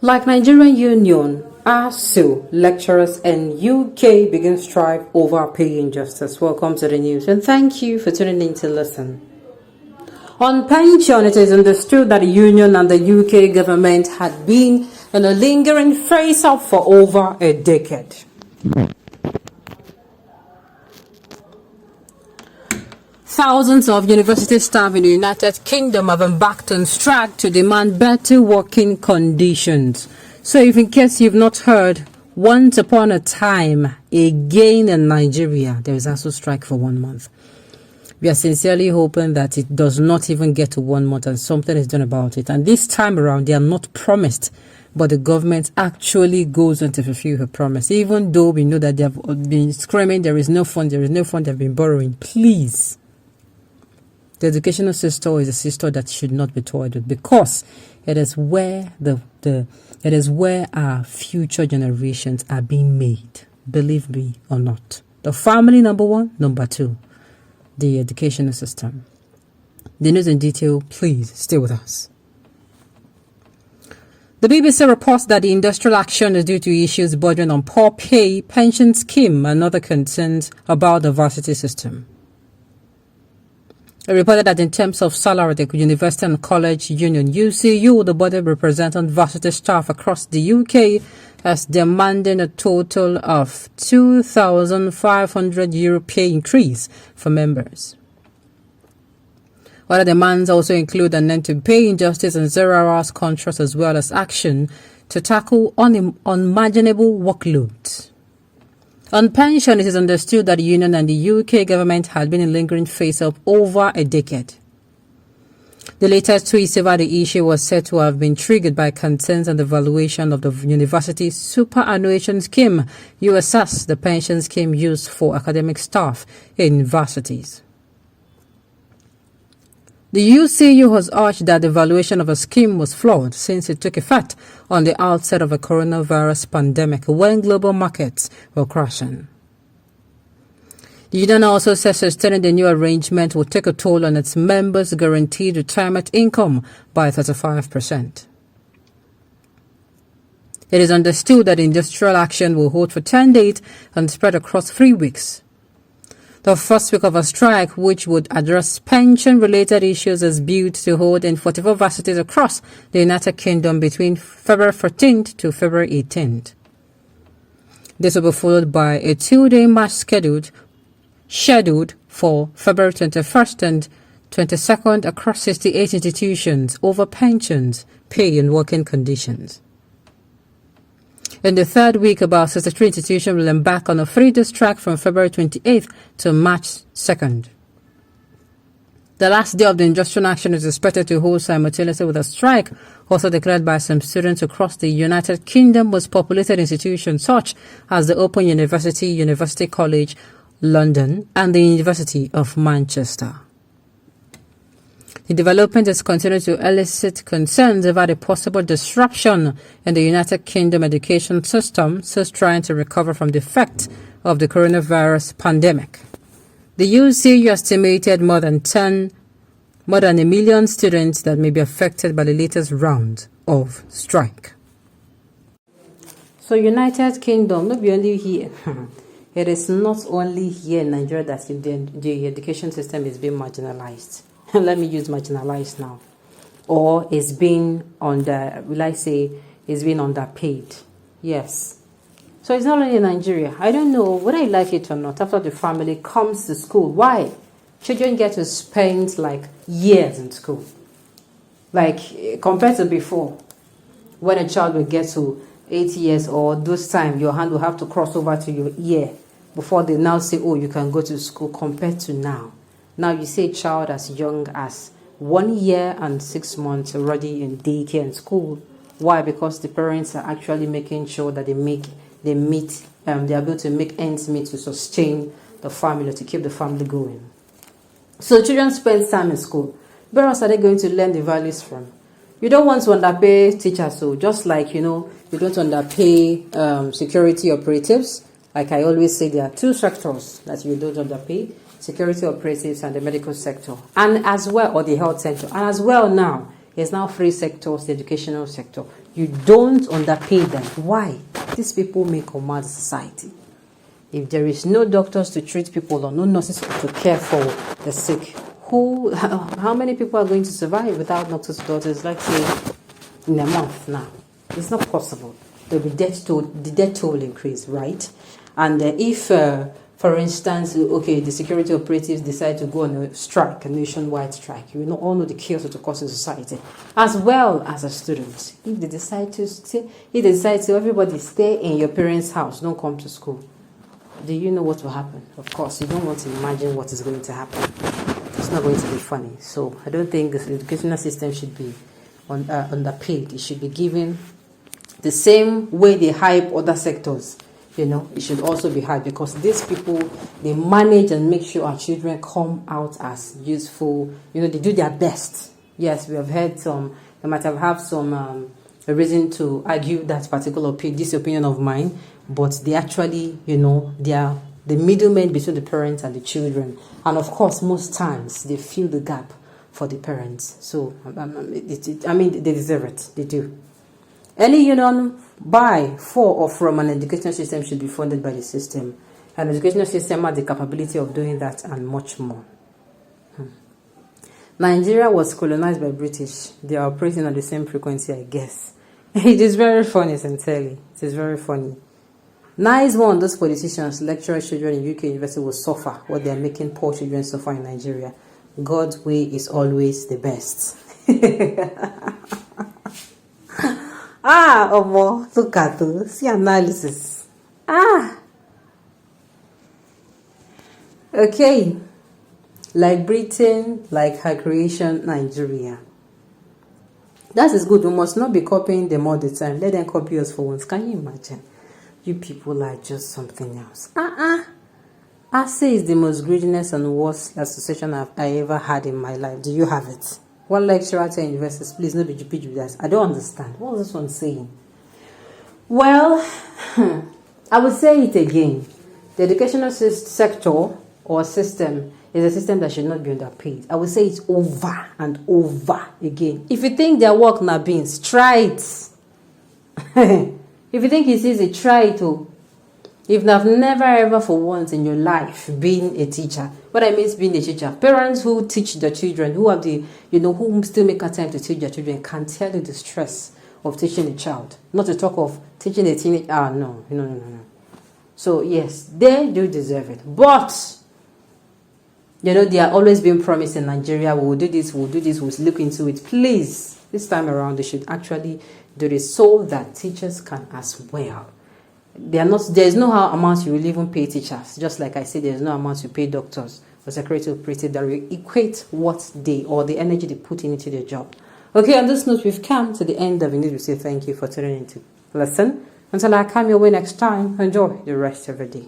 Like Nigerian Union, Asuu lecturers in UK begin strike over pay injustice. Welcome to the news and thank you for tuning in to listen. On pension, it is understood that the union and the UK government had been in a lingering face-off for over a decade. Thousands of university staff in the United Kingdom have embarked on strike to demand better working conditions. So if in case you've not heard, once upon a time, again in Nigeria, there is also strike for 1 month. We are sincerely hoping that it does not even get to 1 month and something is done about it. And this time around, they are not promised, but the government actually goes on to fulfill her promise. Even though we know that they have been screaming, there is no fund, they've been borrowing. Please. The educational system is a system that should not be toyed with because it is where our future generations are being made. Believe me or not. The family, number one. Number two, the educational system. The news in detail, please stay with us. The BBC reports that the industrial action is due to issues bordering on poor pay, pension scheme, and other concerns about the varsity system. It reported that in terms of salary, the University and College Union UCU, the body representing varsity staff across the UK, has demanding a total of €2,500 pay increase for members. Other demands also include an end to pay injustice and 0 hours contracts, as well as action to tackle unimaginable workloads. On pension, it is understood that the union and the UK government had been in lingering face-off over a decade. The latest twist over the issue was said to have been triggered by concerns on the valuation of the university superannuation scheme, USS, the pension scheme used for academic staff in universities. The UCU has urged that the valuation of a scheme was flawed since it took effect on the outset of a coronavirus pandemic when global markets were crashing. The union also says sustaining the new arrangement will take a toll on its members' guaranteed retirement income by 35%. It is understood that industrial action will hold for 10 days and spread across 3 weeks. The first week of a strike, which would address pension-related issues, is built to hold in 44 varsities across the United Kingdom between February 14th to February 18th. This will be followed by a 2-day march scheduled for February 21st and 22nd across 68 institutions over pensions, pay and working conditions. In the third week, about 63 institutions will embark on a 3-day strike from February 28th to March 2nd. The last day of the industrial action is expected to hold simultaneously with a strike also declared by some students across the United Kingdom most populated institutions such as the Open University, University College London, and the University of Manchester. The development has continued to elicit concerns about a possible disruption in the United Kingdom education system, since trying to recover from the effect of the coronavirus pandemic. The UCU estimated more than 1 million students that may be affected by the latest round of strike. So United Kingdom, not be only here. It is not only here in Nigeria that the education system is being marginalized. Let me use marginalized now, or is being is being underpaid. Yes. So it's not only in Nigeria. I don't know whether I like it or not. After the family comes to school, why? Children get to spend like years in school. Like compared to before, when a child will get to 8 years old, those time your hand will have to cross over to your ear before they now say, oh, you can go to school, compared to now. Now you see a child as young as 1 year and 6 months already in daycare and school. Why? Because the parents are actually making sure that they're able to make ends meet to sustain the family, to keep the family going. So children spend time in school. Where else are they going to learn the values from? You don't want to underpay teachers, so just like you don't underpay security operatives. Like I always say, there are 2 sectors that you don't underpay: security operatives and the medical sector, and as well, or the health sector, and as well now There's now three sectors, the educational sector. You don't underpay them. Why? These people may command society. If there is no doctors to treat people or no nurses to care for the sick, how many people are going to survive without doctors and doctors, let's say, in a month now? It's not possible. There'll be the death toll increase, right? And if, for instance, okay, the security operatives decide to go on a strike, a nationwide strike, you all know the chaos it will cause in society, as well as the students. If they decide to everybody stay in your parents' house, don't come to school, do you know what will happen? Of course, you don't want to imagine what is going to happen. It's not going to be funny. So I don't think the educational system should be underpaid. It should be given the same way they hype other sectors. It should also be hard, because these people, they manage and make sure our children come out as useful. They do their best. Yes, we have heard they might have some a reason to argue that particular this opinion of mine, but they actually, they are the middlemen between the parents and the children. And of course, most times they fill the gap for the parents. So, they deserve it. They do. Any union by, for, or from an educational system should be funded by the system. An educational system has the capability of doing that and much more. Nigeria was colonized by British. They are operating on the same frequency, I guess. It is very funny, sincerely. It is very funny. Nice one, those politicians lecturing children in UK university will suffer what they are making poor children suffer in Nigeria. God's way is always the best. Look at this. See analysis. Okay. Like Britain, like her creation, Nigeria. That is good. We must not be copying them all the time. Let them copy us for once. Can you imagine? You people are just something else. Asuu is the most greediness and worst association I ever had in my life. Do you have it? One lecturer at universities, please, no be with that. I don't understand. What is this one saying? Well, I would say it again. The educational sector or system is a system that should not be underpaid. I would say it over and over again. If you think their work not beans, try it. If you think it's easy, try it. If you have never ever for once in your life been a teacher, what I mean is being a teacher, parents who teach their children, who have the, who still make a time to teach their children, can tell you the stress of teaching a child. Not to talk of teaching a teenage. No. So yes, they do deserve it, but they are always being promised in Nigeria, we'll do this, we'll look into it. Please, this time around, they should actually do this so that teachers can as well. There's no amount you will even pay teachers. Just like I said, there's no amount you pay doctors or security operatives that will equate what they, or the energy they put into their job. Okay, on this note, we've come to the end of the news. We say thank you for tuning in to listen. Until I come your way next time, enjoy the rest of the day.